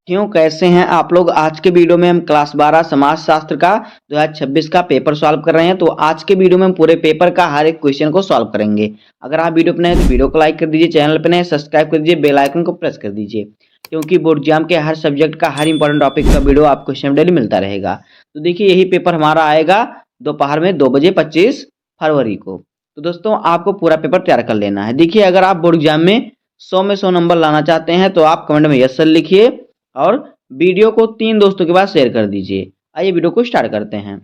क्यों कैसे हैं आप लोग। आज के वीडियो में हम क्लास 12 समाज शास्त्र का 2026 का पेपर सॉल्व कर रहे हैं। तो आज के वीडियो में हम पूरे पेपर का हर एक क्वेश्चन को सॉल्व करेंगे। अगर आप वीडियो पर नए हैं तो वीडियो को लाइक कर दीजिए, चैनल पर नए सब्सक्राइब कर दीजिए, बेल आइकन को प्रेस कर दीजिए, क्योंकि बोर्ड एग्जाम के हर सब्जेक्ट का हर इंपॉर्टेंट टॉपिक का वीडियो आपको सेम डेली मिलता रहेगा। तो देखिए यही पेपर हमारा आएगा दोपहर में 2 बजे 25 फरवरी को। तो दोस्तों आपको पूरा पेपर तैयार कर लेना है। देखिए अगर आप बोर्ड एग्जाम में 100 में 100 नंबर लाना चाहते हैं तो आप कमेंट में यस सर लिखिए और वीडियो को 3 दोस्तों के पास शेयर कर दीजिए। आइए वीडियो को स्टार्ट करते हैं।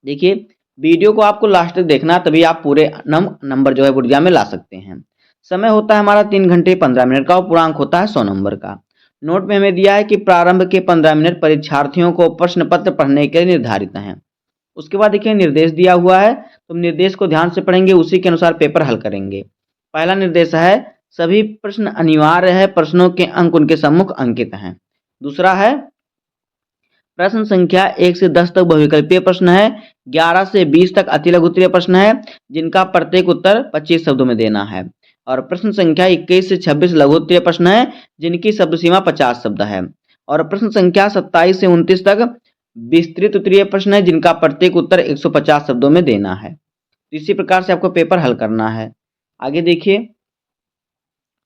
देखिए वीडियो को आपको लास्ट तक देखना, तभी आप पूरे नंबर जो है बोर्ड एग्जाम में ला सकते हैं। समय होता है हमारा 3 घंटे 15 मिनट का और पूर्णांक होता है 100 नंबर का। नोट में हमें दिया है कि प्रारंभ के 15 मिनट परीक्षार्थियों को प्रश्न पत्र पढ़ने के लिए निर्धारित हैं। उसके बाद देखिए निर्देश दिया हुआ है, तो निर्देश को ध्यान से पढ़ेंगे, उसी के अनुसार पेपर हल करेंगे। पहला निर्देश है सभी प्रश्न अनिवार्य है, प्रश्नों के अंक उनके सम्मुख अंकित हैं। दूसरा है प्रश्न संख्या 1 से 10 तक बहुविकल्पीय प्रश्न है, 11 से 20 तक अति लघु उत्तरीय प्रश्न है जिनका प्रत्येक उत्तर 25 शब्दों में देना है। और प्रश्न संख्या 21 से 26 लघु उत्तरीय प्रश्न है जिनकी शब्द सीमा 50 शब्द है। और प्रश्न संख्या 27 से 29 तक विस्तृत उत्तरीय प्रश्न है जिनका प्रत्येक उत्तर 150 शब्दों में देना है। इसी प्रकार से आपको पेपर हल करना है। आगे देखिए,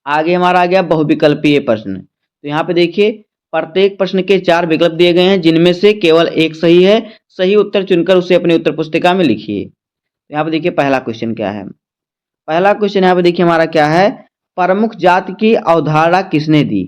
आगे हमारा आ गया बहुविकल्पीय प्रश्न। तो यहाँ पे देखिए प्रत्येक प्रश्न के 4 विकल्प दिए गए हैं जिनमें से केवल एक सही है। सही उत्तर चुनकर उसे अपनी उत्तर पुस्तिका में लिखिए। तो यहाँ पे देखिए पहला क्वेश्चन क्या है। पहला क्वेश्चन यहाँ पे देखिए हमारा क्या है, प्रमुख जाति की अवधारणा किसने दी।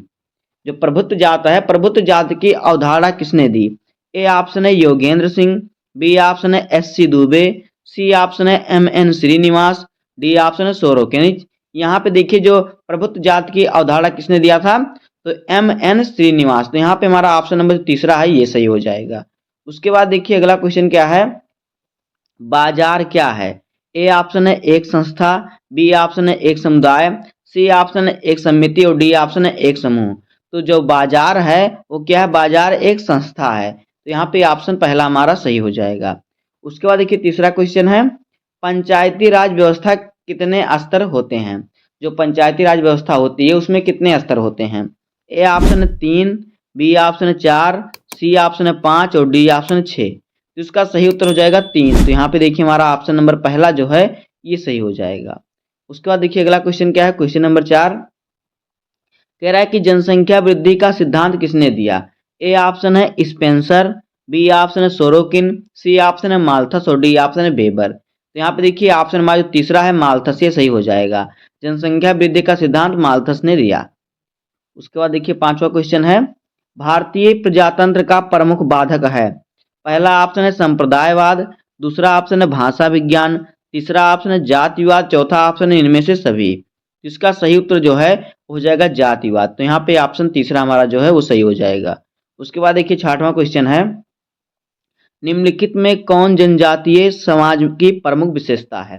जो प्रभुत्व जात है, प्रभुत्व जाति की अवधारणा किसने दी। ए ऑप्शन है योगेंद्र सिंह, बी ऑप्शन है एस.सी. दुबे, सी ऑप्शन है M.N. श्रीनिवास, डी ऑप्शन है सोरोकेनिच। यहाँ पे देखिए जो प्रभुत्व जाति की अवधारणा किसने दिया था, तो M.N. श्रीनिवास। तो यहाँ पे हमारा ऑप्शन नंबर तीसरा है, ये सही हो जाएगा। उसके बाद देखिए अगला क्वेश्चन क्या है, बाजार क्या है। ए ऑप्शन है एक संस्था, बी ऑप्शन है एक समुदाय, सी ऑप्शन है एक समिति और डी ऑप्शन है एक समूह। तो जो बाजार है वो क्या है, बाजार एक संस्था है। तो यहाँ पे ऑप्शन पहला हमारा सही हो जाएगा। उसके बाद देखिए तीसरा क्वेश्चन है पंचायती राज व्यवस्था कितने स्तर होते हैं। जो पंचायती राज व्यवस्था होती है उसमें कितने स्तर होते हैं। ए ऑप्शन है 3, बी ऑप्शन है 4, सी ऑप्शन है 5 और डी ऑप्शन है 6। तो इसका सही उत्तर हो जाएगा 3। तो यहाँ पे देखिए हमारा ऑप्शन नंबर पहला जो है ये सही हो जाएगा। उसके बाद देखिए अगला क्वेश्चन क्या है, क्वेश्चन नंबर 4 कह रहा है कि जनसंख्या वृद्धि का सिद्धांत किसने दिया। ए ऑप्शन है स्पेंसर, बी ऑप्शन है सोरोकिन, सी ऑप्शन है माल्थस और डी ऑप्शन है वेबर। तो यहाँ पे देखिए ऑप्शन हमारा जो तीसरा है माल्थस, ये सही हो जाएगा। जनसंख्या वृद्धि का सिद्धांत माल्थस ने दिया। उसके बाद देखिए पांचवा क्वेश्चन है भारतीय प्रजातंत्र का प्रमुख बाधक है। पहला ऑप्शन है संप्रदायवाद, दूसरा ऑप्शन है भाषा विज्ञान, तीसरा ऑप्शन है जातिवाद, चौथा ऑप्शन है इनमें से सभी। इसका सही उत्तर जो है हो जाएगा जातिवाद। तो यहाँ पे ऑप्शन तीसरा हमारा जो है वो सही हो जाएगा। उसके बाद देखिए छठवां क्वेश्चन है निम्नलिखित में कौन जनजातीय समाज की प्रमुख विशेषता है।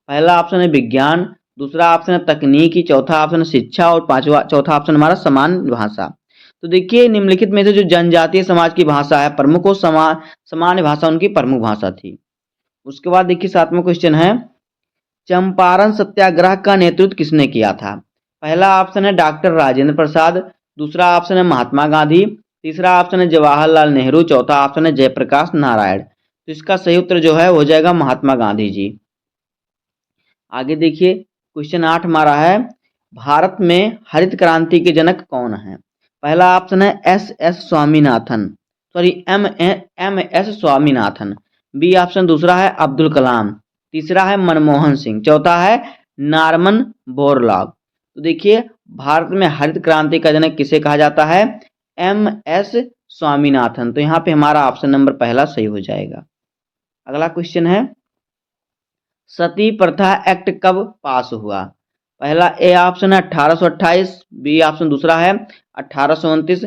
पहला ऑप्शन है विज्ञान, दूसरा ऑप्शन है तकनीकी, चौथा ऑप्शन है शिक्षा और पांचवा चौथा ऑप्शन हमारा समान भाषा। तो देखिए निम्नलिखित में से जो जनजातीय समाज की भाषा है प्रमुख, वो सामान्य भाषा उनकी प्रमुख भाषा थी। उसके बाद देखिए सातवां क्वेश्चन है चंपारण सत्याग्रह का नेतृत्व किसने किया था। पहला ऑप्शन है डॉक्टर राजेंद्र प्रसाद, दूसरा ऑप्शन है महात्मा गांधी, तीसरा ऑप्शन है जवाहरलाल नेहरू, चौथा ऑप्शन है जयप्रकाश नारायण। तो इसका सही उत्तर जो है हो जाएगा महात्मा गांधी जी। आगे देखिए क्वेश्चन 8 हमारा है भारत में हरित क्रांति के जनक कौन है। पहला ऑप्शन है S Swaminathan, sorry M S Swaminathan, B option दूसरा है अब्दुल कलाम, तीसरा है मनमोहन सिंह, चौथा है नॉर्मन बोरलॉग। तो देखिए भारत में हरित क्रांति का जनक किसे कहा जाता है, M.S. स्वामीनाथन। तो यहाँ पे हमारा ऑप्शन नंबर पहला सही हो जाएगा। अगला क्वेश्चन है सती प्रथा एक्ट कब पास हुआ। पहला ए ऑप्शन है 1828, बी ऑप्शन दूसरा है 1829,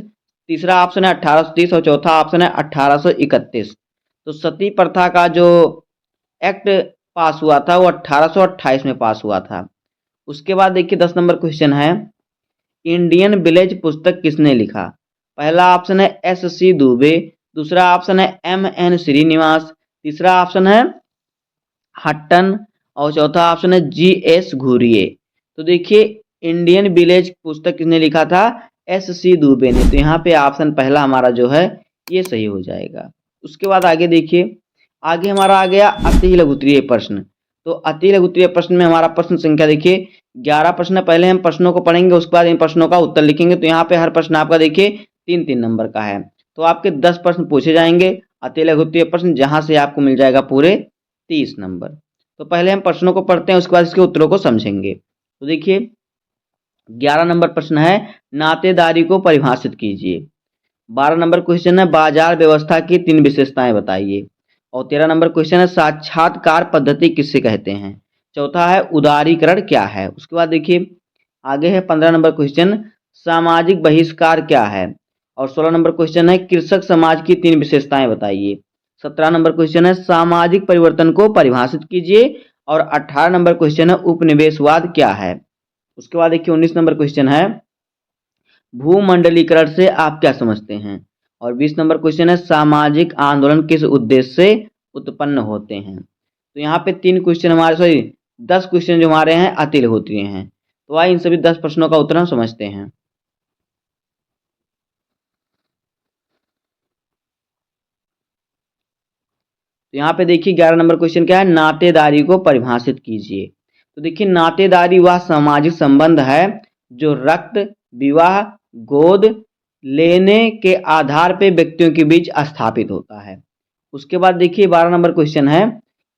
तीसरा ऑप्शन है 1830 और चौथा ऑप्शन है 1831। तो सती प्रथा का जो एक्ट पास हुआ था वो 1828 में पास हुआ था। उसके बाद देखिए 10 नंबर क्वेश्चन है इंडियन विलेज पुस्तक किसने लिखा। पहला ऑप्शन है S.C. दुबे, दूसरा ऑप्शन है M.N. श्रीनिवास, तीसरा ऑप्शन है हट्टन और चौथा ऑप्शन है G.S. घुरिये। तो देखिए इंडियन विलेज पुस्तक किसने लिखा था, SC दुबे ने। तो यहाँ पे ऑप्शन पहला हमारा जो है ये सही हो जाएगा। उसके बाद आगे देखिए, आगे हमारा आ गया अति लघुत्तरीय प्रश्न। तो अति लघुत्तरीय प्रश्न में हमारा प्रश्न संख्या देखिए 11 प्रश्न है। पहले हम प्रश्नों को पढ़ेंगे, उसके बाद इन प्रश्नों का उत्तर लिखेंगे। तो यहाँ पे हर प्रश्न आपका देखिए 3-3 नंबर का है। तो आपके 10 प्रश्न पूछे जाएंगे अति लघुत्तरीय प्रश्न, जहां से आपको मिल जाएगा पूरे 30 नंबर। तो पहले हम प्रश्नों को पढ़ते हैं, उसके बाद इसके उत्तरों को समझेंगे। तो देखिए 11 नंबर प्रश्न है नातेदारी को परिभाषित कीजिए। 12 नंबर क्वेश्चन है बाजार व्यवस्था की 3 विशेषताएं बताइए। और 13 नंबर क्वेश्चन है साक्षात्कार पद्धति किससे कहते हैं। चौथा है उदारीकरण क्या है। उसके बाद देखिए आगे है 15 नंबर क्वेश्चन सामाजिक बहिष्कार क्या है। और 16 नंबर क्वेश्चन है कृषक समाज की 3 विशेषताएं बताइए। 17 नंबर क्वेश्चन है सामाजिक परिवर्तन को परिभाषित कीजिए। और 18 नंबर क्वेश्चन है उपनिवेशवाद क्या है। उसके बाद देखिए 19 नंबर क्वेश्चन है भूमंडलीकरण से आप क्या समझते हैं। और 20 नंबर क्वेश्चन है सामाजिक आंदोलन किस उद्देश्य से उत्पन्न होते हैं। तो यहाँ पे 3 क्वेश्चन हमारे, सॉरी 10 क्वेश्चन जो हमारे हैं अति लघुत्तरीय हैं। तो आइए इन सभी 10 प्रश्नों का उत्तर हम समझते हैं। तो यहाँ पे देखिए 11 नंबर क्वेश्चन क्या है नातेदारी को परिभाषित कीजिए। तो देखिए नातेदारी वह सामाजिक संबंध है जो रक्त, विवाह, गोद लेने के आधार पे व्यक्तियों के बीच स्थापित होता है। उसके बाद देखिए 12 नंबर क्वेश्चन है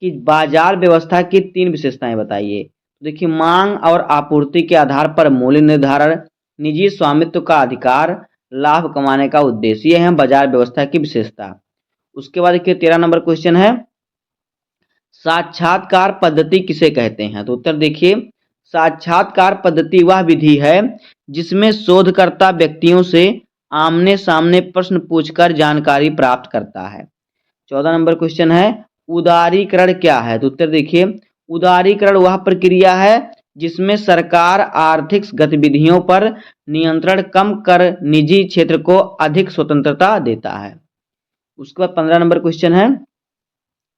कि बाजार व्यवस्था की 3 विशेषताएं बताइए। तो देखिए मांग और आपूर्ति के आधार पर मूल्य निर्धारण, निजी स्वामित्व का अधिकार, लाभ कमाने का उद्देश्य, ये है बाजार व्यवस्था की विशेषता। उसके बाद देखिए 13 नंबर क्वेश्चन है साक्षात्कार पद्धति किसे कहते हैं। तो उत्तर देखिए साक्षात्कार पद्धति वह विधि है जिसमें शोधकर्ता व्यक्तियों से आमने सामने प्रश्न पूछकर जानकारी प्राप्त करता है। 14 नंबर क्वेश्चन है उदारीकरण क्या है। तो उत्तर देखिए उदारीकरण वह प्रक्रिया है जिसमें सरकार आर्थिक गतिविधियों पर नियंत्रण कम कर निजी क्षेत्र को अधिक स्वतंत्रता देता है। उसके बाद 15 नंबर क्वेश्चन है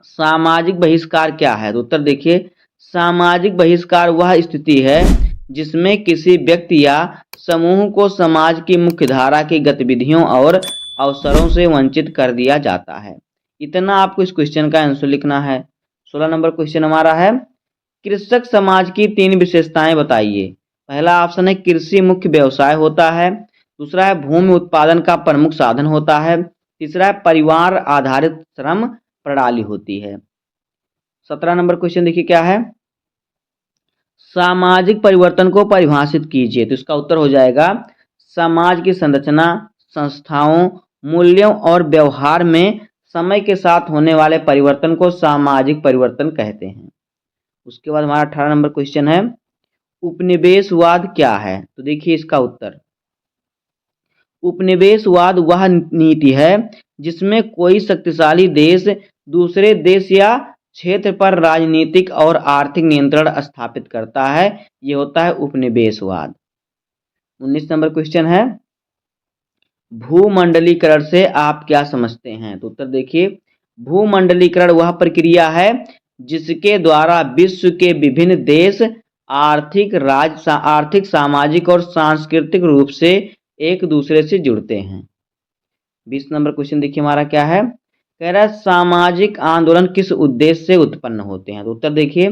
सामाजिक बहिष्कार क्या है। तो उत्तर देखिए सामाजिक बहिष्कार वह स्थिति है जिसमें किसी व्यक्ति या समूह को समाज की मुख्य धारा की गतिविधियों और अवसरों से वंचित कर दिया जाता है। इतना आपको इस क्वेश्चन का आंसर लिखना है। 16 नंबर क्वेश्चन हमारा है कृषक समाज की 3 विशेषताएं बताइए। पहला ऑप्शन है कृषि मुख्य व्यवसाय होता है। दूसरा है भूमि उत्पादन का प्रमुख साधन होता है। तीसरा है परिवार आधारित श्रम प्रणाली होती है। 17 नंबर क्वेश्चन देखिए क्या है सामाजिक परिवर्तन को परिभाषित कीजिए। तो इसका उत्तर हो जाएगा समाज की संरचना, संस्थाओं, मूल्यों और व्यवहार में समय के साथ होने वाले परिवर्तन को सामाजिक परिवर्तन कहते हैं। उसके बाद हमारा 18 नंबर क्वेश्चन है उपनिवेशवाद क्या है। तो देखिए इसका उत्तर उपनिवेशवाद वह नीति है जिसमें कोई शक्तिशाली देश दूसरे देश या क्षेत्र पर राजनीतिक और आर्थिक नियंत्रण स्थापित करता है, ये होता है उपनिवेशवाद। 19 नंबर क्वेश्चन है भूमंडलीकरण से आप क्या समझते हैं। तो उत्तर देखिए भूमंडलीकरण वह प्रक्रिया है जिसके द्वारा विश्व के विभिन्न देश आर्थिक, सामाजिक और सांस्कृतिक रूप से एक दूसरे से जुड़ते हैं। 20 नंबर क्वेश्चन देखिए हमारा क्या है कह रहा है सामाजिक आंदोलन किस उद्देश्य से उत्पन्न होते हैं। तो उत्तर देखिए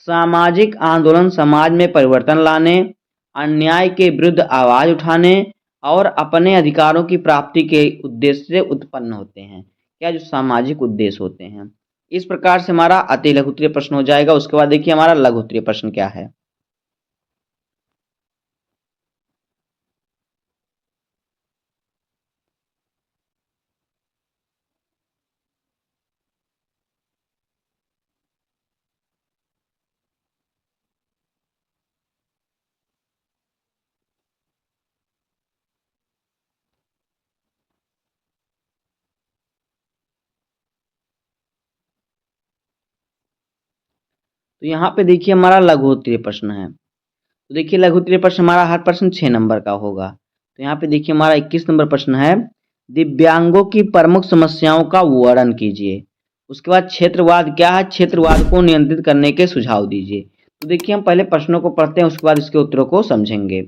सामाजिक आंदोलन समाज में परिवर्तन लाने, अन्याय के विरुद्ध आवाज उठाने और अपने अधिकारों की प्राप्ति के उद्देश्य से उत्पन्न होते हैं। क्या जो सामाजिक उद्देश्य होते हैं। इस प्रकार से हमारा अति लघुत्तरीय प्रश्न हो जाएगा। उसके बाद देखिए हमारा लघुत्तरीय प्रश्न क्या है। तो यहाँ पे देखिए हमारा लघुत्तरीय प्रश्न है। तो देखिए लघुत्तरीय प्रश्न हमारा हर प्रश्न 6 नंबर का होगा। तो यहाँ पे देखिए हमारा 21 नंबर प्रश्न है दिव्यांगों की प्रमुख समस्याओं का वर्णन कीजिए। उसके बाद क्षेत्रवाद क्या है, क्षेत्रवाद को नियंत्रित करने के सुझाव दीजिए। तो देखिए हम पहले प्रश्नों को पढ़ते हैं, उसके बाद इसके उत्तरों को समझेंगे।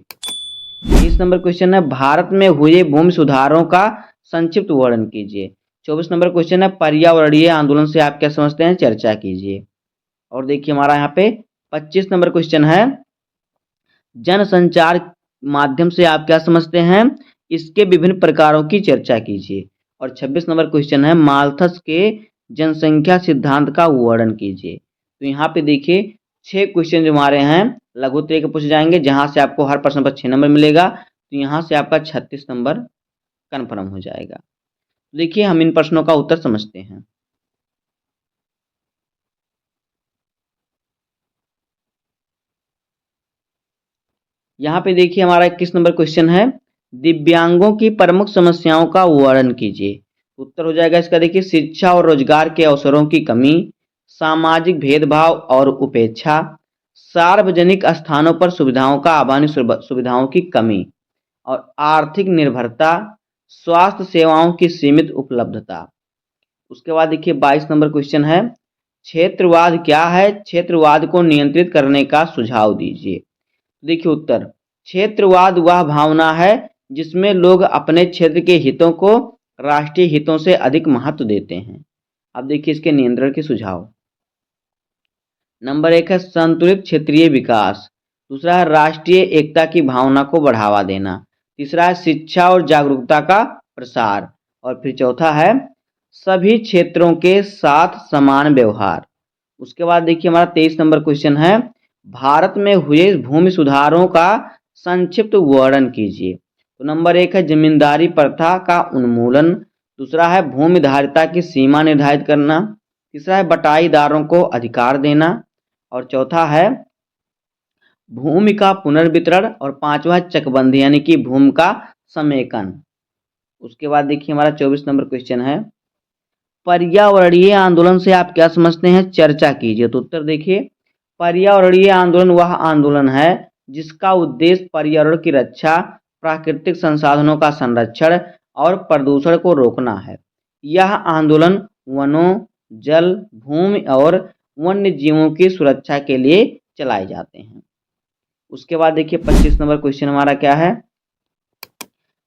30 नंबर क्वेश्चन है भारत में हुए भूमि सुधारों का संक्षिप्त वर्णन कीजिए। 24 नंबर क्वेश्चन है पर्यावरणीय आंदोलन से आप क्या समझते हैं, चर्चा कीजिए। और देखिए हमारा यहाँ पे 25 नंबर क्वेश्चन है जनसंचार माध्यम से आप क्या समझते हैं, इसके विभिन्न प्रकारों की चर्चा कीजिए। और 26 नंबर क्वेश्चन है माल्थस के जनसंख्या सिद्धांत का वर्णन कीजिए। तो यहाँ पे देखिए 6 क्वेश्चन जो हमारे हैं लघु उत्तरीय के पूछे जाएंगे, जहां से आपको हर प्रश्न पर 6 नंबर मिलेगा। तो यहाँ से आपका 36 नंबर कन्फर्म हो जाएगा। तो देखिए हम इन प्रश्नों का उत्तर समझते हैं। यहाँ पे देखिए हमारा 21 नंबर क्वेश्चन है दिव्यांगों की प्रमुख समस्याओं का वर्णन कीजिए। उत्तर हो जाएगा इसका देखिए शिक्षा और रोजगार के अवसरों की कमी, सामाजिक भेदभाव और उपेक्षा, सार्वजनिक स्थानों पर सुविधाओं का अभाव, सुविधाओं की कमी और आर्थिक निर्भरता, स्वास्थ्य सेवाओं की सीमित उपलब्धता। उसके बाद देखिए 22 नंबर क्वेश्चन है क्षेत्रवाद क्या है, क्षेत्रवाद को नियंत्रित करने का सुझाव दीजिए। देखिए उत्तर क्षेत्रवाद वह भावना है जिसमें लोग अपने क्षेत्र के हितों को राष्ट्रीय हितों से अधिक महत्व देते हैं। अब देखिए इसके नियंत्रण के सुझाव। नंबर 1 है संतुलित क्षेत्रीय विकास, दूसरा है राष्ट्रीय एकता की भावना को बढ़ावा देना, तीसरा है शिक्षा और जागरूकता का प्रसार और फिर चौथा है सभी क्षेत्रों के साथ समान व्यवहार। उसके बाद देखिए हमारा 23 नंबर क्वेश्चन है भारत में हुए भूमि सुधारों का संक्षिप्त वर्णन कीजिए। तो नंबर 1 है जमींदारी प्रथा का उन्मूलन, दूसरा है भूमि धारिता की सीमा निर्धारित करना, तीसरा है बटाईदारों को अधिकार देना और चौथा है भूमि का पुनर्वितरण और पांचवा चकबंदी यानी कि भूमि का समेकन। उसके बाद देखिए हमारा 24 नंबर क्वेश्चन है पर्यावरणीय आंदोलन से आप क्या समझते हैं, चर्चा कीजिए। तो उत्तर देखिए पर्यावरणीय आंदोलन वह आंदोलन है जिसका उद्देश्य पर्यावरण की रक्षा, प्राकृतिक संसाधनों का संरक्षण और प्रदूषण को रोकना है। यह आंदोलन वनों, जल, भूमि और वन्य जीवों की सुरक्षा के लिए चलाए जाते हैं। उसके बाद देखिए 25 नंबर क्वेश्चन हमारा क्या है,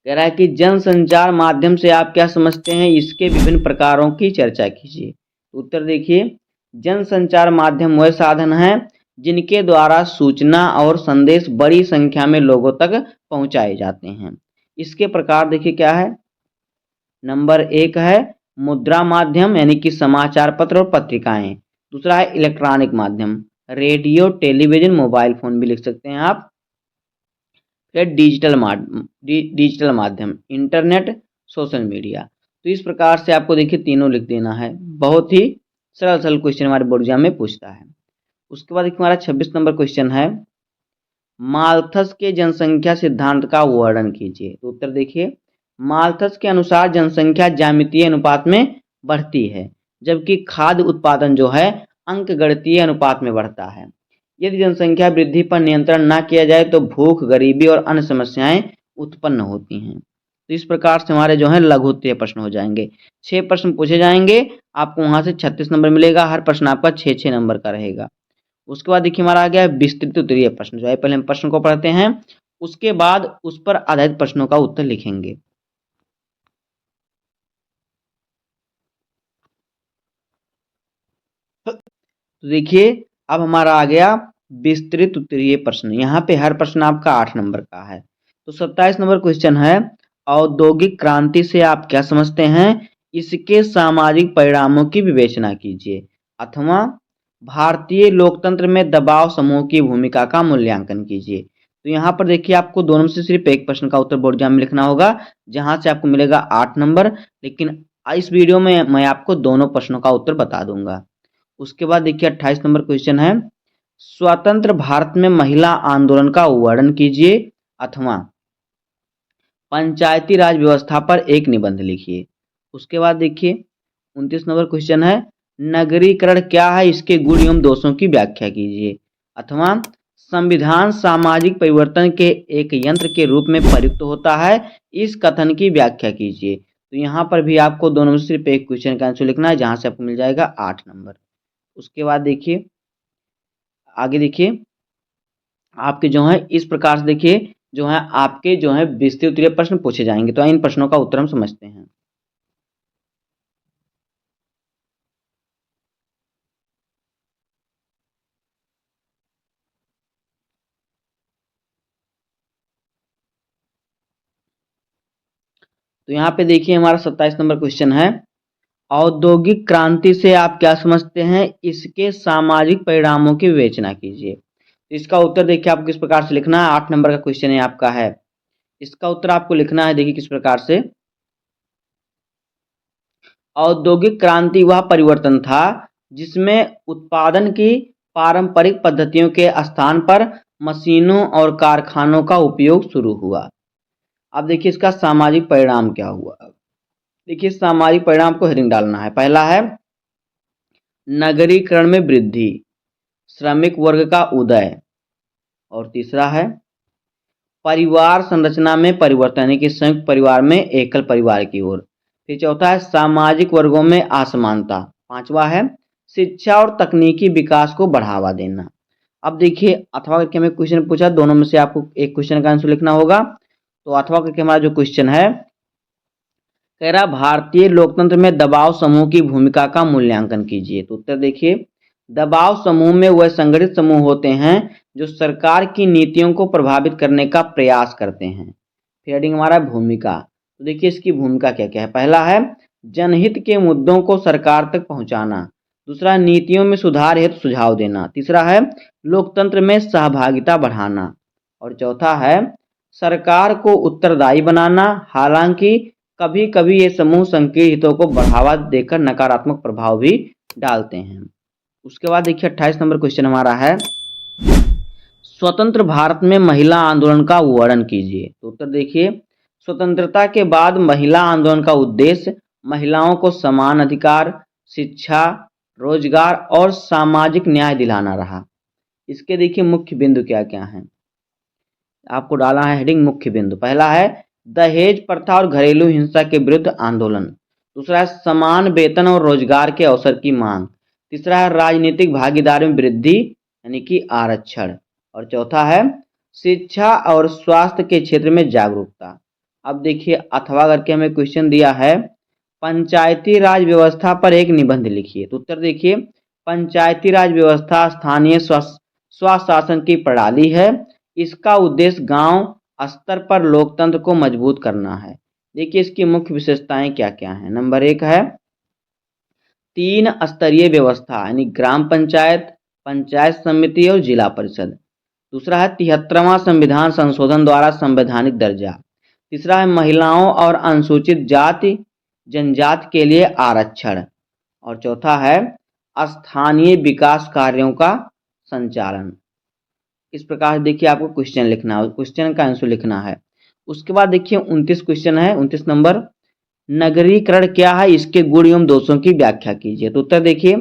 कह रहा है कि जनसंचार माध्यम से आप क्या समझते हैं, इसके विभिन्न प्रकारों की चर्चा कीजिए। उत्तर देखिए जनसंचार माध्यम वह साधन है जिनके द्वारा सूचना और संदेश बड़ी संख्या में लोगों तक पहुंचाए जाते हैं। इसके प्रकार देखिए क्या है, नंबर 1 है मुद्रा माध्यम यानी कि समाचार पत्र और पत्रिकाएं, दूसरा है इलेक्ट्रॉनिक माध्यम, रेडियो, टेलीविजन, मोबाइल फोन भी लिख सकते हैं आप, फिर डिजिटल माध्यम, इंटरनेट, सोशल मीडिया। तो इस प्रकार से आपको देखिए तीनों लिख देना है। बहुत ही सरल सरल क्वेश्चन हमारे बोर्ड एग्जाम में पूछता है। उसके बाद हमारा 26 नंबर क्वेश्चन है माल्थस के जनसंख्या सिद्धांत का वर्णन कीजिए। तो उत्तर देखिए माल्थस के अनुसार जनसंख्या ज्यामितीय अनुपात में बढ़ती है जबकि खाद्य उत्पादन जो है अंकगणितीय अनुपात में बढ़ता है। यदि जनसंख्या वृद्धि पर नियंत्रण न किया जाए तो भूख, गरीबी और अन्य समस्याएं उत्पन्न होती हैं। तो इस प्रकार से हमारे जो है लघु उत्तरीय प्रश्न हो जाएंगे। 6 प्रश्न पूछे जाएंगे, आपको वहां से 36 नंबर मिलेगा, हर प्रश्न आपका 6-6 नंबर का रहेगा। उसके बाद देखिए हमारा आ गया विस्तृत उत्तरीय प्रश्न, जो है पहले हम प्रश्न को पढ़ते हैं, उसके बाद उस पर आधारित प्रश्नों का उत्तर लिखेंगे। तो देखिए अब हमारा आ गया विस्तृत उत्तरीय प्रश्न। यहाँ पे हर प्रश्न आपका 8 नंबर का है। तो 27 नंबर क्वेश्चन है औद्योगिक क्रांति से आप क्या समझते हैं, इसके सामाजिक परिणामों की विवेचना कीजिए। अथवा भारतीय लोकतंत्र में दबाव समूह की भूमिका का मूल्यांकन कीजिए। तो यहाँ पर देखिए आपको दोनों से सिर्फ एक प्रश्न का उत्तर बोर्ड एग्जाम में लिखना होगा, जहां से आपको मिलेगा 8 नंबर, लेकिन इस वीडियो में मैं आपको दोनों प्रश्नों का उत्तर बता दूंगा। उसके बाद देखिए 28 नंबर क्वेश्चन है स्वतंत्र भारत में महिला आंदोलन का वर्णन कीजिए अथवा पंचायती राज व्यवस्था पर एक निबंध लिखिए। उसके बाद देखिए 29 नंबर क्वेश्चन है नगरीकरण क्या है, इसके गुण एवं दोषों की व्याख्या कीजिए। अथवा संविधान सामाजिक परिवर्तन के एक यंत्र के रूप में प्रयुक्त होता है, इस कथन की व्याख्या कीजिए। तो यहाँ पर भी आपको दोनों में सिर्फ एक क्वेश्चन का आंसर लिखना है, जहां से आपको मिल जाएगा 8 नंबर। उसके बाद देखिए आगे देखिए आपके जो है इस प्रकार से देखिए जो है आपके जो है विस्तृत उत्तरीय प्रश्न पूछे जाएंगे। तो इन प्रश्नों का उत्तर हम समझते हैं। तो यहाँ पे देखिए हमारा 27 नंबर क्वेश्चन है, औद्योगिक क्रांति से आप क्या समझते हैं, इसके सामाजिक परिणामों की विवेचना कीजिए। तो इसका उत्तर देखिए आपको किस प्रकार से लिखना है। 8 नंबर का क्वेश्चन है आपका है, इसका उत्तर आपको लिखना है, देखिए किस प्रकार से। औद्योगिक क्रांति वह परिवर्तन था जिसमें उत्पादन की पारंपरिक पद्धतियों के स्थान पर मशीनों और कारखानों का उपयोग शुरू हुआ। अब देखिए इसका सामाजिक परिणाम क्या हुआ। देखिए सामाजिक परिणाम को हेडिंग डालना है। पहला है नगरीकरण में वृद्धि, श्रमिक वर्ग का उदय, और तीसरा है परिवार संरचना में परिवर्तन, यानी कि संयुक्त परिवार में एकल परिवार की ओर। फिर चौथा है सामाजिक वर्गों में असमानता। पांचवा है शिक्षा और तकनीकी विकास को बढ़ावा देना। अब देखिए अथवा करके हमें क्वेश्चन पूछा, दोनों में से आपको एक क्वेश्चन का आंसर लिखना होगा। तो अथवा करके हमारा जो क्वेश्चन है, कह रहा भारतीय लोकतंत्र में दबाव समूह की भूमिका का मूल्यांकन कीजिए। तो उत्तर देखिए, दबाव समूह में वह संगठित समूह होते हैं जो सरकार की नीतियों को प्रभावित करने का प्रयास करते हैं। फिर हेडिंग हमारा भूमिका। तो देखिए इसकी भूमिका क्या क्या है। पहला है जनहित के मुद्दों को सरकार तक पहुंचाना, दूसरा नीतियों में सुधार हेतु सुझाव देना, तीसरा है लोकतंत्र में सहभागिता बढ़ाना, और चौथा है सरकार को उत्तरदायी बनाना। हालांकि कभी कभी ये समूह संकीर्ण हितों को बढ़ावा देकर नकारात्मक प्रभाव भी डालते हैं। उसके बाद देखिए 28 नंबर क्वेश्चन हमारा है, स्वतंत्र भारत में महिला आंदोलन का वर्णन कीजिए। तो उत्तर देखिए, स्वतंत्रता के बाद महिला आंदोलन का उद्देश्य महिलाओं को समान अधिकार, शिक्षा, रोजगार और सामाजिक न्याय दिलाना रहा। इसके देखिए मुख्य बिंदु क्या क्या हैं, आपको डालना है हेडिंग मुख्य बिंदु। पहला है दहेज प्रथा और घरेलू हिंसा के विरुद्ध आंदोलन, दूसरा है समान वेतन और रोजगार के अवसर की मांग, तीसरा है राजनीतिक भागीदारी में वृद्धि यानी कि आरक्षण, और चौथा है शिक्षा और स्वास्थ्य के क्षेत्र में जागरूकता। अब देखिए अथवा करके हमें क्वेश्चन दिया है, पंचायती राज व्यवस्था पर एक निबंध लिखिए। तो उत्तर देखिए, पंचायती राज व्यवस्था स्थानीय स्वशासन की प्रणाली है। इसका उद्देश्य गांव स्तर पर लोकतंत्र को मजबूत करना है। देखिए इसकी मुख्य विशेषताएं क्या क्या हैं। नंबर एक है 3 स्तरीय व्यवस्था, यानी ग्राम पंचायत, पंचायत समिति और जिला परिषद। दूसरा है 73वां संविधान संशोधन द्वारा संवैधानिक दर्जा। तीसरा है महिलाओं और अनुसूचित जाति जनजाति के लिए आरक्षण, और चौथा है स्थानीय विकास कार्यों का संचालन। इस प्रकार देखिए आपको क्वेश्चन लिखना है, क्वेश्चन का आंसर लिखना है। उसके बाद देखिए 29 क्वेश्चन है, 29 नंबर, नगरीकरण क्या है, इसके गुण एवं दोषों की व्याख्या कीजिए। तो उत्तर देखिए,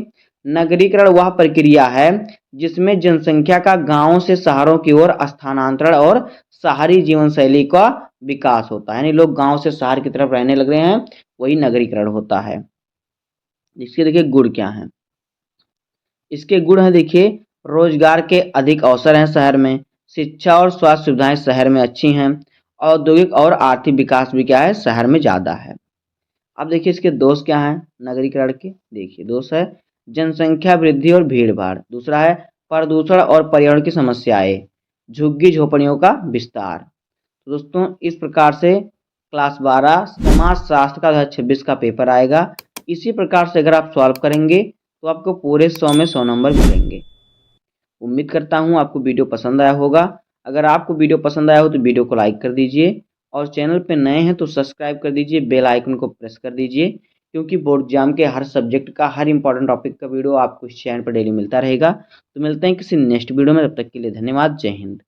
नगरीकरण वह प्रक्रिया है जिसमें जनसंख्या का गांवों से शहरों की ओर स्थानांतरण और शहरी जीवन शैली का विकास होता है, यानी लोग गांव से शहर की तरफ रहने लग रहे हैं, वही नगरीकरण होता है। इसके देखिए गुण क्या है, इसके गुण है देखिए, रोजगार के अधिक अवसर हैं शहर में, शिक्षा और स्वास्थ्य सुविधाएं शहर में अच्छी हैं, औद्योगिक और आर्थिक विकास भी क्या है शहर में ज़्यादा है। अब देखिए इसके दोष क्या हैं नगरीकरण के, देखिए दोष है जनसंख्या वृद्धि और भीड़ भाड़, दूसरा है प्रदूषण और पर्यावरण की समस्याएं, झुग्गी झोपड़ियों का विस्तार। तो दोस्तों इस प्रकार से क्लास 12 समाज शास्त्र का 2026 का पेपर आएगा। इसी प्रकार से अगर आप सॉल्व करेंगे तो आपको पूरे 100 में 100 नंबर मिलेंगे। उम्मीद करता हूँ आपको वीडियो पसंद आया होगा। अगर आपको वीडियो पसंद आया हो तो वीडियो को लाइक कर दीजिए, और चैनल पे नए हैं तो सब्सक्राइब कर दीजिए, बेल आइकन को प्रेस कर दीजिए, क्योंकि बोर्ड एग्जाम के हर सब्जेक्ट का हर इंपॉर्टेंट टॉपिक का वीडियो आपको इस चैनल पर डेली मिलता रहेगा। तो मिलते हैं किसी नेक्स्ट वीडियो में, तब तक के लिए धन्यवाद, जय हिंद।